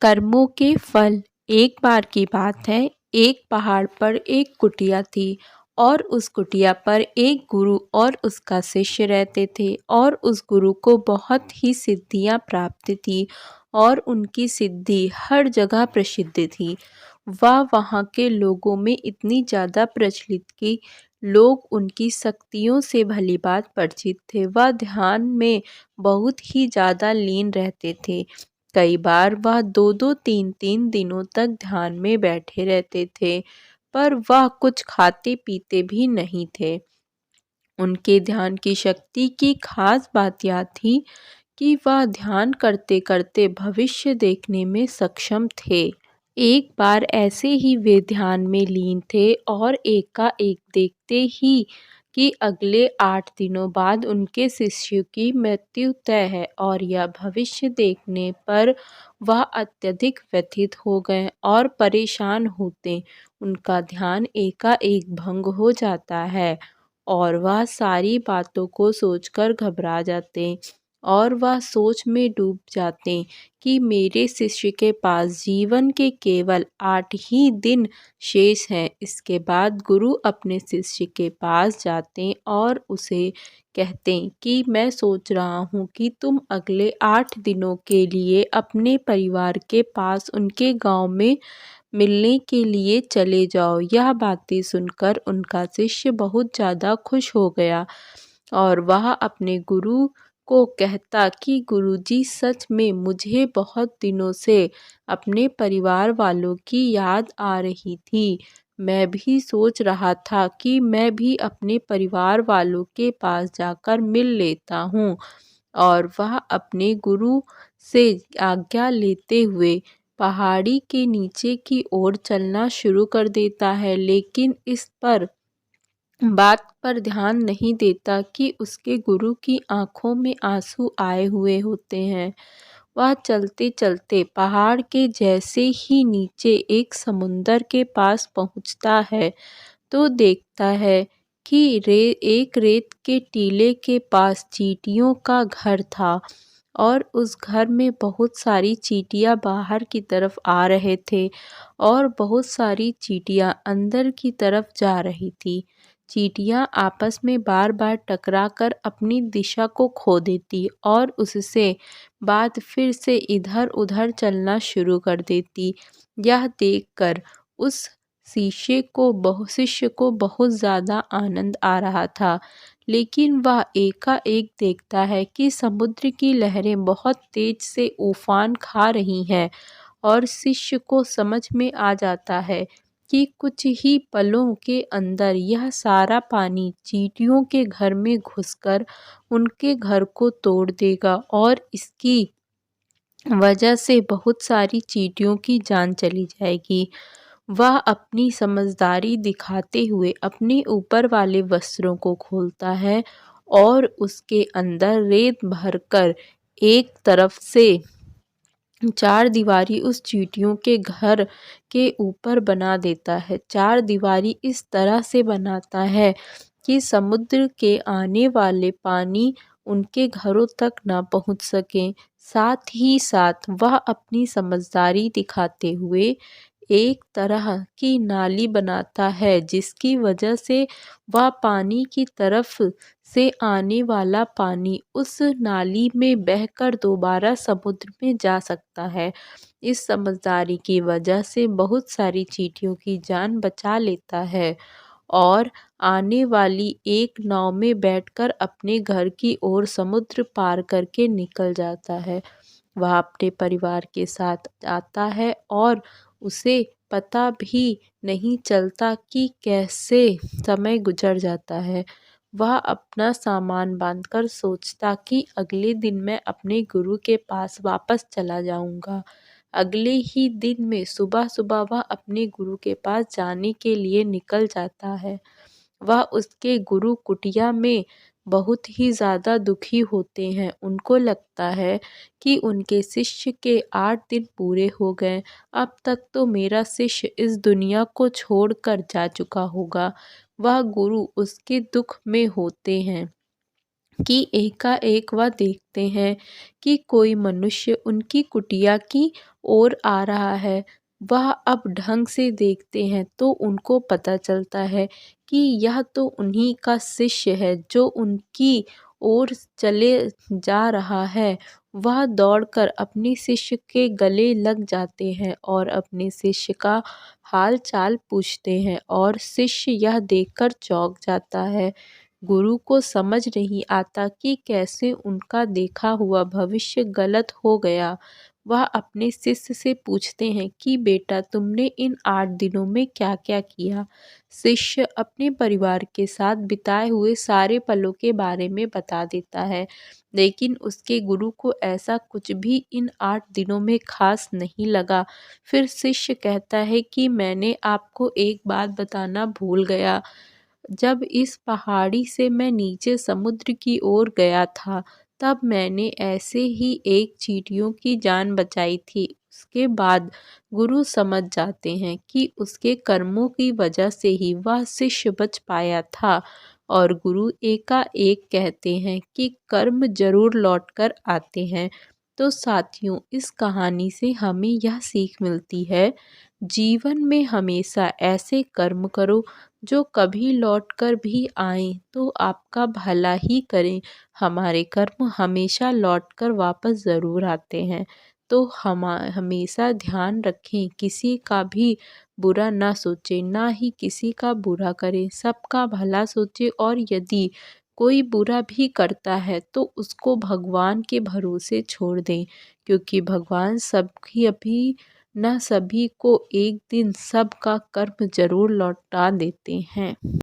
कर्मों के फल। एक बार की बात है, एक पहाड़ पर एक कुटिया थी और उस कुटिया पर एक गुरु और उसका शिष्य रहते थे और उस गुरु को बहुत ही सिद्धियां प्राप्त थी और उनकी सिद्धि हर जगह प्रसिद्ध थी। वह वहाँ के लोगों में इतनी ज़्यादा प्रचलित कि लोग उनकी शक्तियों से भली बात परिचित थे। वह ध्यान में बहुत ही ज़्यादा लीन रहते थे। कई बार वह 2-2 3-3 दिनों तक ध्यान में बैठे रहते थे, पर वह कुछ खाते पीते भी नहीं थे। उनके ध्यान की शक्ति की खास बात यह थी कि वह ध्यान करते करते भविष्य देखने में सक्षम थे। एक बार ऐसे ही वे ध्यान में लीन थे और एकाएक देखते ही कि अगले 8 दिनों बाद उनके शिष्य की मृत्यु तय है और यह भविष्य देखने पर वह अत्यधिक व्यथित हो गए और परेशान होते। उनका ध्यान एकाएक भंग हो जाता है और वह सारी बातों को सोचकर घबरा जाते और वह सोच में डूब जाते कि मेरे शिष्य के पास जीवन के केवल 8 ही दिन शेष हैं। इसके बाद गुरु अपने शिष्य के पास जाते और उसे कहते कि मैं सोच रहा हूँ कि तुम अगले 8 दिनों के लिए अपने परिवार के पास उनके गांव में मिलने के लिए चले जाओ। यह बातें सुनकर उनका शिष्य बहुत ज़्यादा खुश हो गया और वह अपने गुरु को कहता कि गुरुजी, सच में मुझे बहुत दिनों से अपने परिवार वालों की याद आ रही थी। मैं भी सोच रहा था कि मैं भी अपने परिवार वालों के पास जाकर मिल लेता हूँ। और वह अपने गुरु से आज्ञा लेते हुए पहाड़ी के नीचे की ओर चलना शुरू कर देता है, लेकिन इस पर बात पर ध्यान नहीं देता कि उसके गुरु की आंखों में आंसू आए हुए होते हैं। वह चलते चलते पहाड़ के जैसे ही नीचे एक समुंदर के पास पहुंचता है तो देखता है कि एक रेत के टीले के पास चींटियों का घर था और उस घर में बहुत सारी चींटियां बाहर की तरफ आ रहे थे और बहुत सारी चींटियां अंदर की तरफ जा रही थी। चींटियां आपस में बार बार टकराकर अपनी दिशा को खो देती और उससे बाद फिर से इधर उधर चलना शुरू कर देती। यह देखकर उस शिष्य को बहुत ज़्यादा आनंद आ रहा था, लेकिन वह एकाएक देखता है कि समुद्र की लहरें बहुत तेज से उफान खा रही हैं और शिष्य को समझ में आ जाता है कि कुछ ही पलों के अंदर यह सारा पानी चींटियों के घर में घुसकर उनके घर को तोड़ देगा और इसकी वजह से बहुत सारी चींटियों की जान चली जाएगी। वह अपनी समझदारी दिखाते हुए अपने ऊपर वाले वस्त्रों को खोलता है और उसके अंदर रेत भरकर एक तरफ से चार दीवारी उस चींटियों के घर के ऊपर बना देता है। चार दीवारी इस तरह से बनाता है कि समुद्र के आने वाले पानी उनके घरों तक ना पहुंच सके। साथ ही साथ वह अपनी समझदारी दिखाते हुए एक तरह की नाली बनाता है जिसकी वजह से वह पानी की तरफ से आने वाला पानी उस नाली में बहकर दोबारा समुद्र में जा सकता है। इस समझदारी की वजह से बहुत सारी चींटियों की जान बचा लेता है और आने वाली एक नाव में बैठकर अपने घर की ओर समुद्र पार करके निकल जाता है। वह अपने परिवार के साथ आता है और उसे पता भी नहीं चलता कि कैसे समय गुजर जाता है। वह अपना सामान बांधकर सोचता कि अगले दिन मैं अपने गुरु के पास वापस चला जाऊंगा। अगले ही दिन में सुबह सुबह वह अपने गुरु के पास जाने के लिए निकल जाता है। वह उसके गुरु कुटिया में बहुत ही ज़्यादा दुखी होते हैं। उनको लगता है कि उनके शिष्य के 8 दिन पूरे हो गए। अब तक तो मेरा शिष्य इस दुनिया को छोड़कर जा चुका होगा। वह गुरु उसके दुख में होते हैं। कि एकाएक वह देखते हैं कि कोई मनुष्य उनकी कुटिया की ओर आ रहा है। वह अब ढंग से देखते हैं तो उनको पता चलता है कि यह तो उन्हीं का शिष्य है जो उनकी ओर चले जा रहा है। वह दौड़कर अपने शिष्य के गले लग जाते हैं और अपने शिष्य का हाल चाल पूछते हैं और शिष्य यह देखकर चौंक जाता है। गुरु को समझ नहीं आता कि कैसे उनका देखा हुआ भविष्य गलत हो गया। वह अपने शिष्य से पूछते हैं कि बेटा तुमने इन 8 दिनों में क्या-क्या किया? शिष्य अपने परिवार के साथ बिताए हुए सारे पलों के बारे में बता देता है, लेकिन उसके गुरु को ऐसा कुछ भी इन 8 दिनों में खास नहीं लगा। फिर शिष्य कहता है कि मैंने आपको एक बात बताना भूल गया। जब इस पहाड़ी से मैं नीचे समुद्र की ओर गया था, तब मैंने ऐसे ही एक चींटियों की जान बचाई थी। उसके बाद गुरु समझ जाते हैं कि उसके कर्मों की वजह से ही वह शिष्य बच पाया था और गुरु एकाएक कहते हैं कि कर्म जरूर लौटकर आते हैं। तो साथियों, इस कहानी से हमें यह सीख मिलती है, जीवन में हमेशा ऐसे कर्म करो जो कभी लौटकर भी आएँ तो आपका भला ही करें। हमारे कर्म हमेशा लौटकर वापस ज़रूर आते हैं। तो हमेशा ध्यान रखें, किसी का भी बुरा ना सोचें, ना ही किसी का बुरा करें, सबका भला सोचें और यदि कोई बुरा भी करता है तो उसको भगवान के भरोसे छोड़ दें, क्योंकि भगवान सभी को एक दिन सबका कर्म ज़रूर लौटा देते हैं।